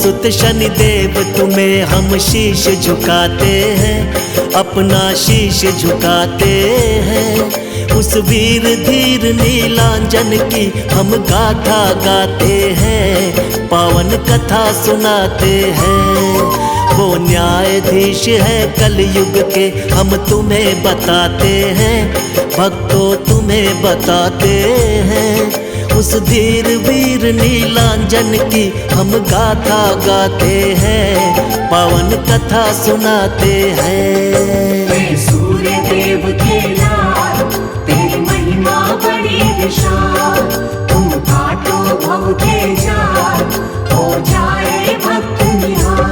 सुत शनिदेव तुम्हें हम शीश झुकाते हैं, अपना शीश झुकाते हैं। उस वीर धीर नीलांजन की हम गाथा गाते हैं, पावन कथा सुनाते हैं। वो न्यायाधीश है कलयुग के, हम तुम्हें बताते हैं, भक्तों तुम्हें बताते हैं। उस धीर वीर नीलांजन की हम गाथा गाते हैं, पावन कथा सुनाते हैं। सूर्य देव के लाल तेरी महिमा बड़ी विशाल, तुम काटो भव के जाल, हो जाए भक्त निहाल।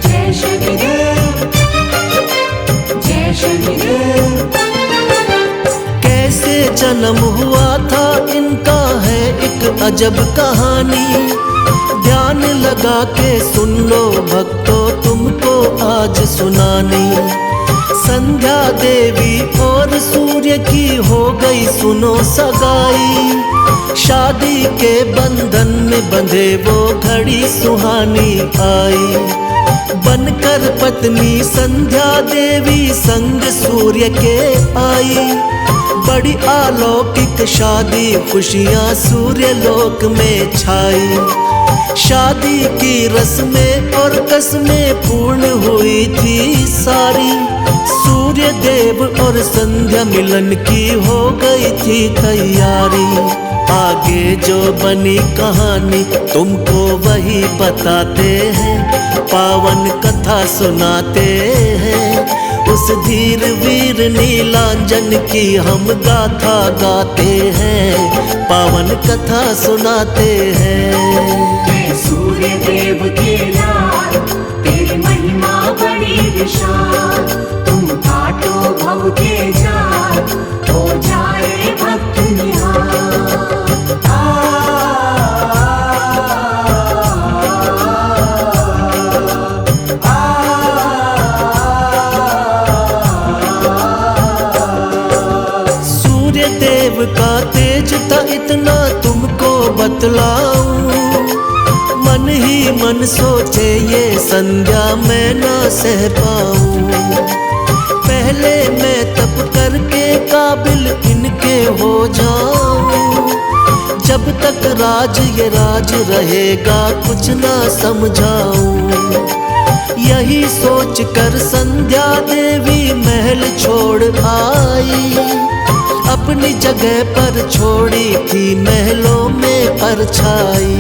जय शनिदेव, जय शनिदेव। कैसे जन्म हुआ था इनका है एक अजब कहानी, ध्यान लगा के सुन लो भक्तों तुमको आज सुनानी। संध्या देवी और सूर्य की हो गई सुनो सगाई, शादी के बंधन में बंधे वो घड़ी सुहानी आई। बनकर पत्नी संध्या देवी संग सूर्य के आई, बड़ी अलौकिक शादी खुशियां सूर्य लोक में छाई। शादी की रस्में और कसमें पूर्ण हुई थी सारी, सूर्य देव और संध्या मिलन की हो गई थी तैयारी। आगे जो बनी कहानी तुमको वही बताते हैं, पावन कथा सुनाते हैं। उस धीर वीर नीलांजन की हम गाथा गाते हैं, पावन कथा सुनाते हैं। सूर्य देव के लाल तेरी महिमा बड़ी विशाल, तुम काटो भव के जाल, हो जाए भक्त निहाल। सूर्य देव का तेज था इतना तुमको बतलाऊं, मन ही मन सोचे ये संध्या मैं ना सह पाऊं। पहले मैं तप करके काबिल इनके हो जाऊं, जब तक राज ये राज रहेगा कुछ ना समझाऊं। यही सोच कर संध्या देवी महल छोड़ आई, अपनी जगह पर छोड़ी थी महलों में परछाई।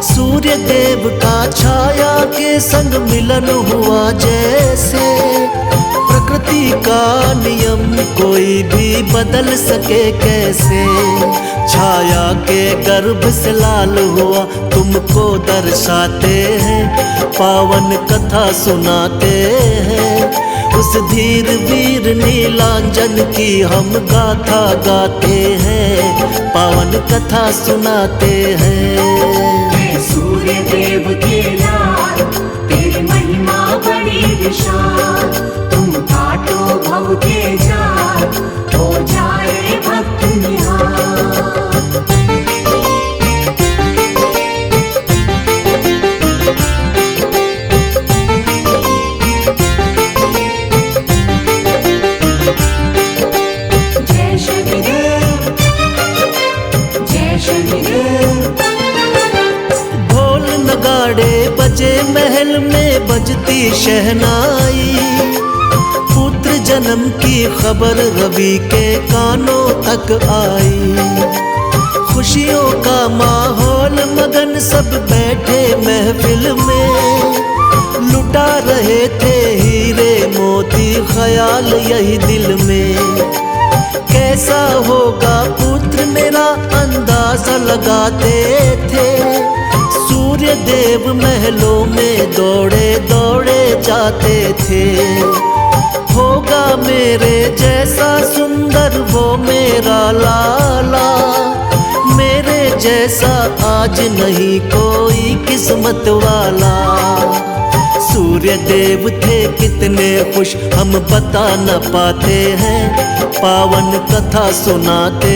सूर्य देव का छाया के संग मिलन हुआ जैसे, प्रकृति का नियम कोई भी बदल सके कैसे। छाया के गर्भ से लाल हुआ तुमको दर्शाते हैं, पावन कथा सुनाते हैं। उस धीर वीर नीलांजन की हम गाथा गाते हैं, पावन कथा सुनाते हैं। सूर्य देव के लाल तेरी महिमा बड़ी विशाल, तुम काटो भव के जाल, हो जाए भक्त निहाल। जय शनिदेव, जय शनिदेव। ढोल नगाड़े बजे महल में बजती शहनाई, पुत्र जन्म की खबर रवि के कानों तक आई। खुशियों का माहौल मगन सब बैठे महफिल में, लुटा रहे थे हीरे मोती ख्याल यही दिल में। कैसा होगा पुत्र मेरा अंदाजा लगाते थे, सूर्य देव महलों में दौड़े दौड़े जाते थे। होगा मेरे जैसा सुंदर वो मेरा लाला, मेरे जैसा आज नहीं कोई किस्मत वाला। सूर्य देव थे कितने खुश हम बता न पाते हैं, पावन कथा सुनाते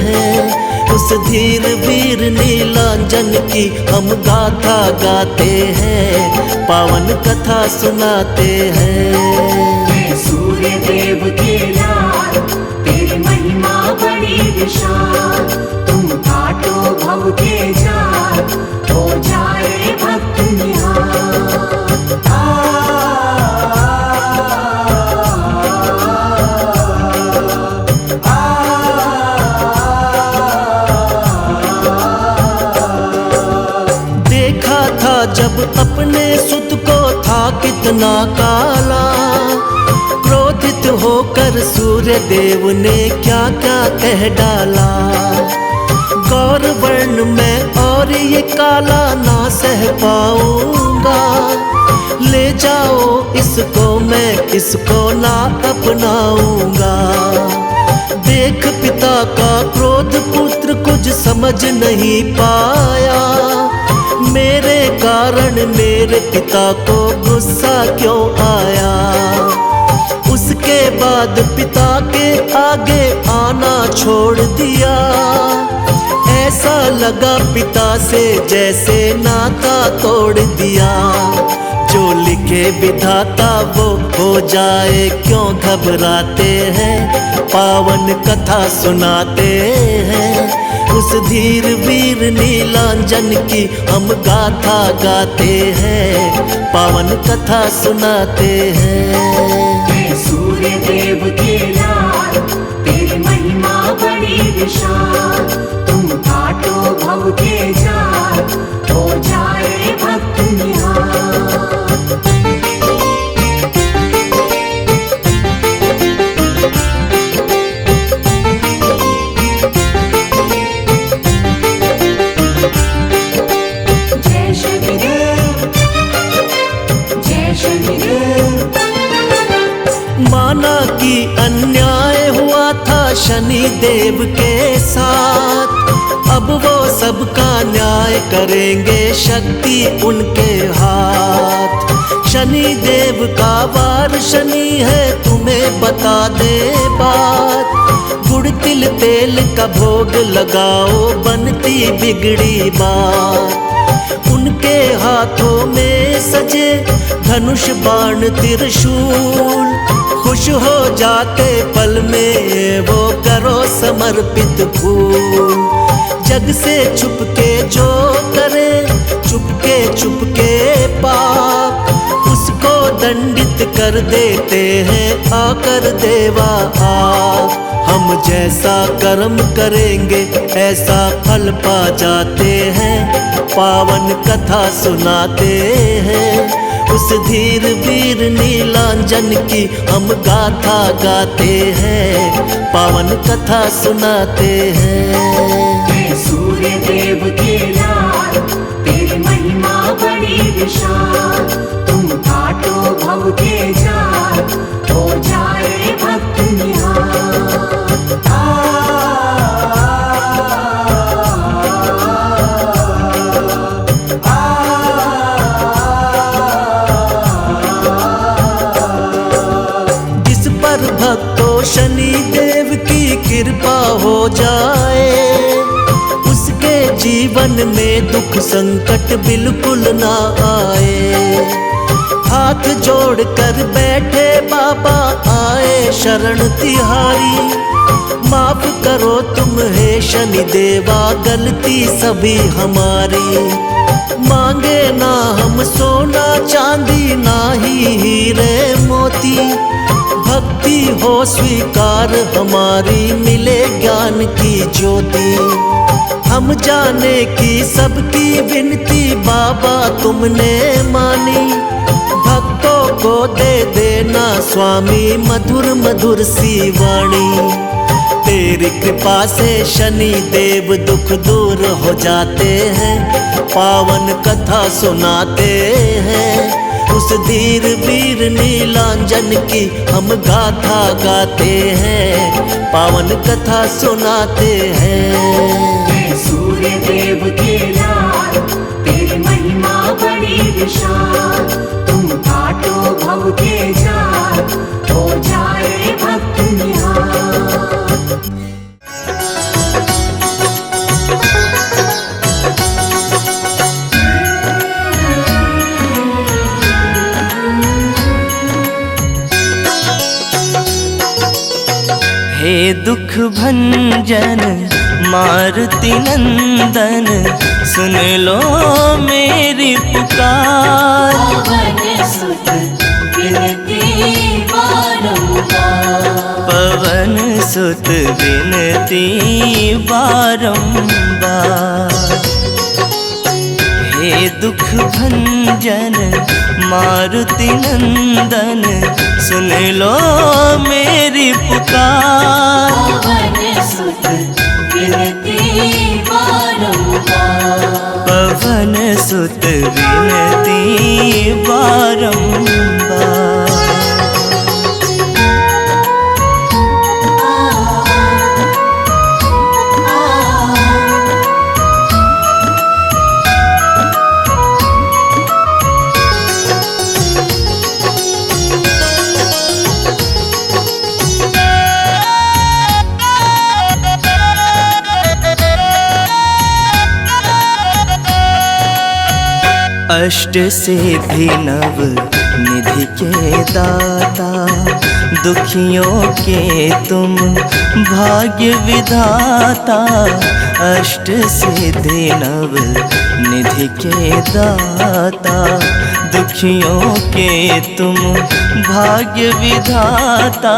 हैं। उस धीर वीर नीलांजन की हम गाथा गाते हैं, पावन कथा सुनाते हैं। सूर्य देव के लाल तेरी महिमा बड़ी विशाल, तुम काटो भव के जाल, हो जाए भक्त निहाल। देखा था जब अपने सुत को था कितना काला, क्रोधित होकर सूर्य देव ने क्या क्या कह डाला। गौर वर्ण में और ये काला ना सह पाऊंगा, ले जाओ इसको मैं इसको ना अपनाऊंगा। देख पिता का क्रोध पुत्र कुछ समझ नहीं पाया, मेरे कारण मेरे पिता को गुस्सा क्यों आया। उसके बाद पिता के आगे आना छोड़ दिया, ऐसा लगा पिता से जैसे नाता तोड़ दिया। जो लिखे विधाता वो हो जाए क्यों घबराते हैं, पावन कथा सुनाते हैं। उस धीर वीर नीलांजन की हम गाथा गाते हैं, पावन कथा सुनाते हैं। सूर्य देव के लाल तेरी महिमा बड़ी विशाल, तुम काटो भव के जाल, हो जाए भक्त निहाल। जय शनिदेव, जय शनिदेव। माना कि अन्याय हुआ था शनि देव के साथ, अब वो सबका न्याय करेंगे, शक्ति उनके हाथ। शनि देव का वार शनि है तुम्हें बता दे बात, गुड़ तिल तेल का भोग लगाओ बनती बिगड़ी बात। उनके हाथों में सजे धनुष बाण त्रिशूल, खुश हो जाते पल में वो करो समर्पित फूल। जग से छुपके जो करे चुपके पाप, उसको दंडित कर देते हैं आकर देवा आप। हम जैसा कर्म करेंगे ऐसा फल पा जाते हैं, पावन कथा सुनाते हैं। उस धीर वीर नीलांजन की हम गाथा गाते हैं, पावन कथा सुनाते हैं। सूर्य देव के लाल तेरी महिमा बड़ी विशाल, तुम काटो भव के जाल, हो जाए भक्त निहाल। जिस पर भक्तों शनि देव की कृपा हो जाए, उसके जीवन में दुख संकट बिल्कुल ना आए। हाथ जोड़ कर बैठे बाबा आए शरण तिहारी, माफ करो तुम हे शनि देवा गलती सभी हमारी। मांगे ना हम सोना चांदी ना ही हीरे मोती, भक्ति हो स्वीकार हमारी मिले ज्ञान की ज्योति। हम जाने की सबकी विनती बाबा तुमने मानी, भक्तों को दे देना स्वामी मधुर मधुर सी वाणी। तेरी कृपा से शनि देव दुख दूर हो जाते हैं, पावन कथा सुनाते हैं। उस धीर वीर नीलांजन की हम गाथा गाते हैं, पावन कथा सुनाते हैं। सूर्य देव के लाल तेरी महिमा बड़ी विशाल, तुम दुख भंजन मारुति नंदन, सुन लो मेरी पुकार। पवन सुत विनती बारंबार, पवन सुत विनती बारंबार। हे दुख भंजन मारुति नंदन, सुन लो मेरी पुकार। पवन सुत विनती बारंबार, पवन सुत विनती बारंबार। अष्ट सिद्धि नव निधि के दाता, दुखियों के तुम भाग्य विधाता। अष्ट सिद्धि नव निधि के दाता, दुखियों के तुम भाग्य विधाता।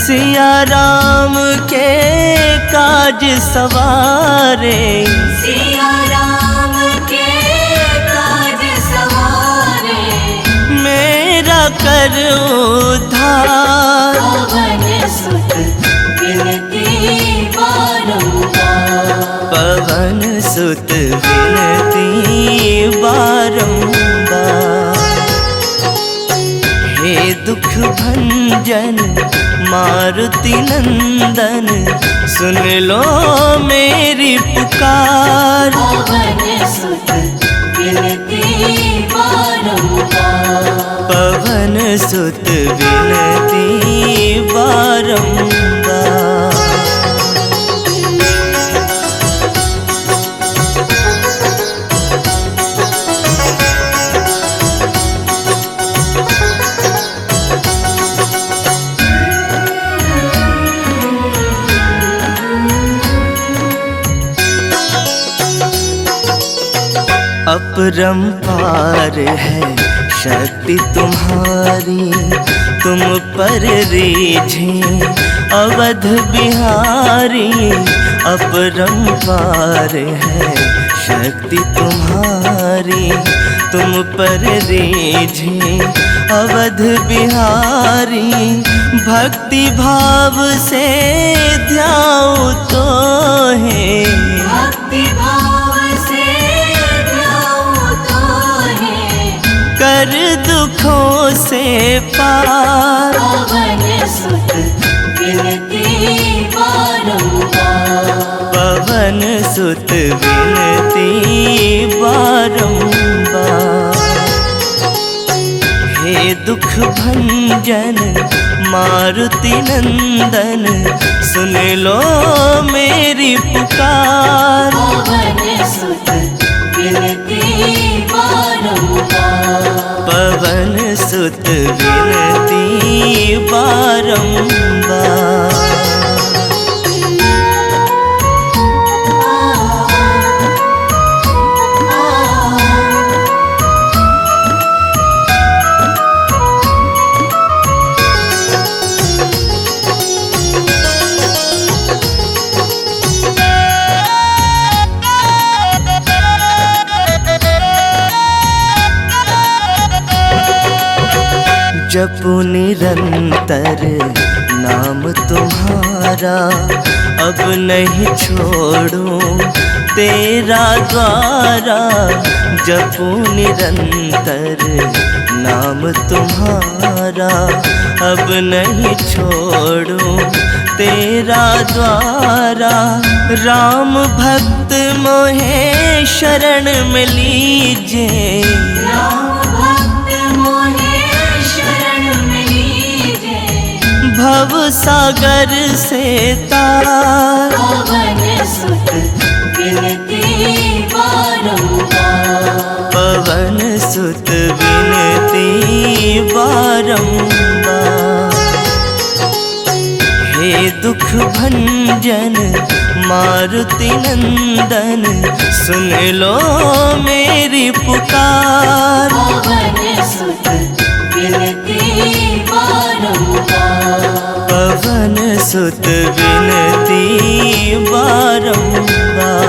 सिया राम के काज सवारे, सिया राम के काज सवारे, मेरा कर उद्धार। पवन सुत विनती बारंबार, पवन सुत विनती बारंबार। हे दुख भंजन मारुति नंदन, सुन लो मेरी पुकार। पवन सुत विनती बारंबार, पवन सुत विनती बारंबार। अपरंपार है शक्ति तुम्हारी, तुम पर रीझे अवध बिहारी। अपरंपार है शक्ति तुम्हारी, तुम पर रीझे अवध बिहारी। भक्ति भाव से ध्याओ तो है, भक्ति भाव से ध्याओ तो है, कर दुखों से पार। पवन सुत विनती बारंबार, पवन सुत विनती बारंबार। हे दुख भंजन मारुति नंदन, सुन लो मेरी पुकार। पवन सुत विनती बारंबार, पवन सुत विनती बारंबार। जपू निरंतर नाम तुम्हारा, अब नहीं छोड़ूं तेरा द्वारा। जपू निरंतर नाम तुम्हारा, अब नहीं छोड़ूं तेरा द्वारा। राम भक्त मोहे शरण में लीजे, राम भक्त मोहे शरण में लीजे। भव सागर से तार। पवन सुत विनती बारंबार, पवन सुत विनती बारंबार। हे दुख दुख भंजन मारुति नंदन, सुन लो मेरी पुकार। पवन सुत विनती बारंबार, पवन सुत विनती बारंबार।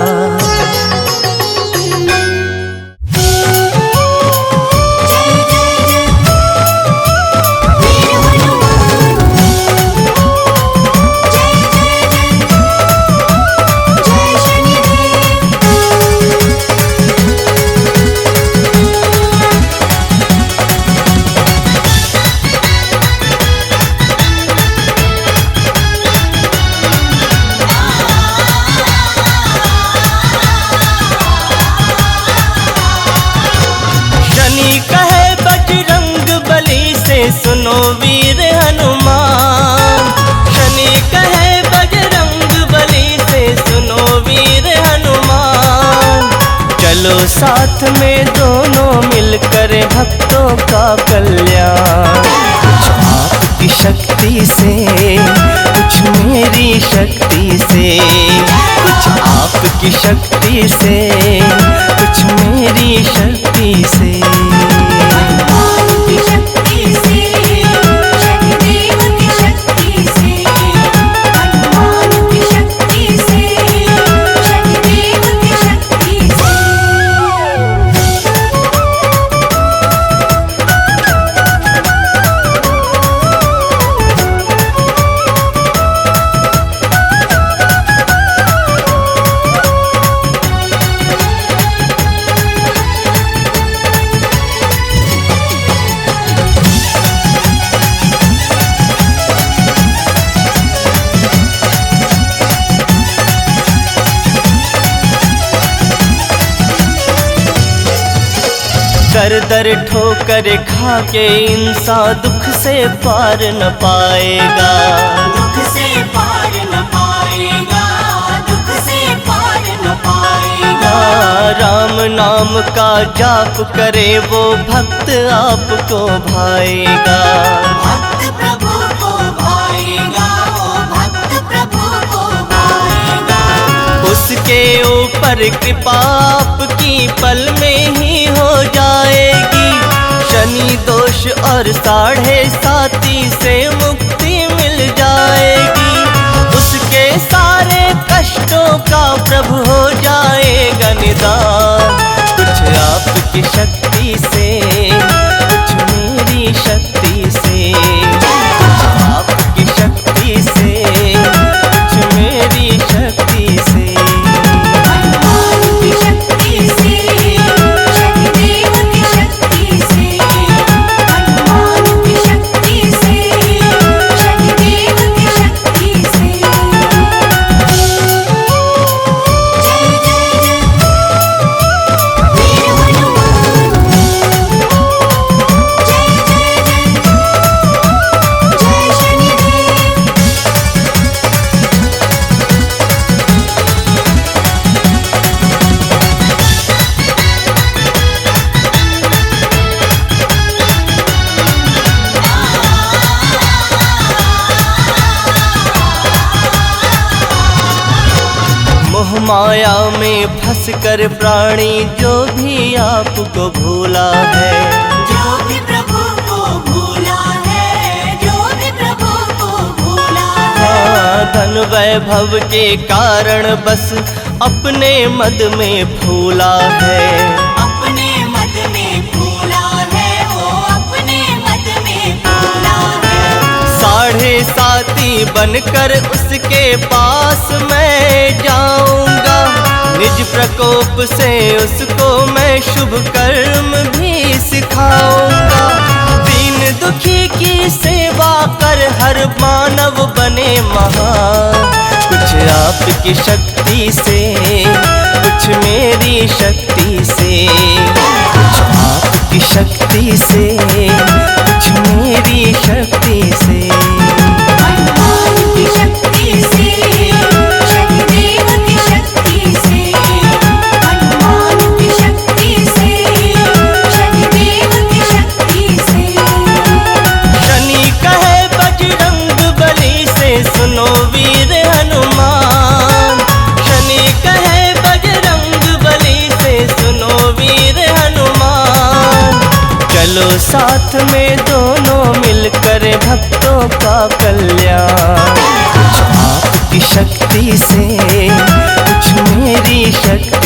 सुनो वीर हनुमान, शनि कहे बजरंग बली से सुनो वीर हनुमान। चलो साथ में दोनों मिलकर भक्तों का कल्याण। कुछ आपकी शक्ति से, कुछ मेरी शक्ति से, कुछ आपकी शक्ति से, कुछ मेरी शक्ति से। दर दर ठोकर खा के इंसान दुख से पार न पाएगा, दुख से पार न पाएगा, दुख से पार न पाएगा। राम नाम का जाप करे वो भक्त आपको भाएगा, भक्त प्रभु को भाएगा, वो भक्त प्रभु को भाएगा। उसके ऊपर कृपा आपकी पल में ही हो जाएगी। शनि दोष और 7.5 से मुक्ति मिल जाएगी। उसके सारे कष्टों का प्रभु हो जाएगा निदान। कुछ आपकी शक्ति से, कुछ मेरी शक्ति से, कुछ आपकी शक्ति से, कुछ मेरी शक्ति से। माया में फंस कर प्राणी जो भी आपको भूला है, जो भी प्रभु को भूला है, जो भी प्रभु को भूला है। धन वैभव के कारण बस अपने मद में फूला है, अपने मद में फूला है, वो अपने मद में फूला है। 7.5 बनकर उसके पास मैं जाऊंगा। निज प्रकोप से उसको मैं शुभ कर्म भी सिखाऊंगा। दीन दुखी की सेवा कर हर मानव बने महान। कुछ आपकी शक्ति से, कुछ मेरी शक्ति से, कुछ आपकी शक्ति से, कुछ मेरी शक्ति से। हनुमान की शक्ति से, शनिदेव की शक्ति से, हनुमान की शक्ति से, शनिदेव की शक्ति से। शनि कहे बजरंग बली से सुनो वीर साथ में दोनों मिलकर भक्तों का कल्याण। कुछ आपकी शक्ति से, कुछ मेरी शक्ति